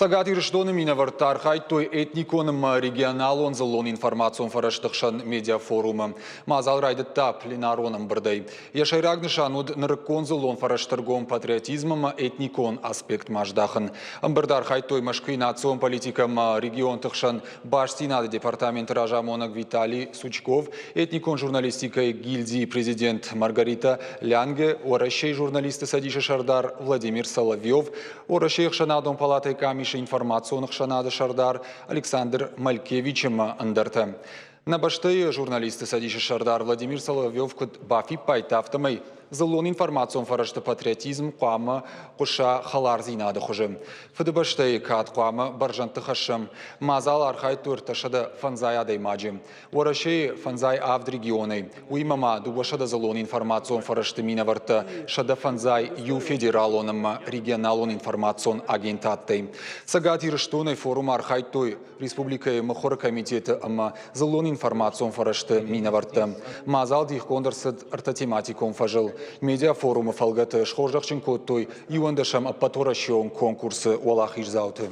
Сагат ирштоны минавартар хайтой этниконым регионалон залон информацион фараштықшан медиафорумы. Мазал райдытта пленароным бірдей. Яшайрагнышануд нырыккон залон фараштыргон патриотизмым этникон аспект маждахын. Бірдар хайтой машкинацион политикам регион тықшан баш синады департамент ражамонок Виталий Сучков, этникон журналистикой гильдии президент Маргарита Лянге, оращей журналисты Садиша Шардар Владимир Соловьев, оращей шанадон палатой Миша информационных шанады Шардар Александр Малькевичем Андерта. На баштые журналисты Садиша Шардар Владимир Соловьев код бафи пайтафтамай залон информацион фарашты патриотизм қуамы құша халар зинады хұжым. Фыды баштые кат қуамы баржанты хашым. Мазал архай турташады фанзай адаймаджи. Орашей фанзай авд регионы. Уимама дубашада залон информацион фарашты минаварты шада фанзай ю федералоным регионалон информацион агентатты. Сагат ирштоны форум архай той республикой махор комитеты залон информацион фарашты минаварты. Мазал дихкондерсыд артатематикон фажыл. Медиафорумы фалгаты шхождақчын коттой юандашам аппаторашион конкурсы олах ижзауты.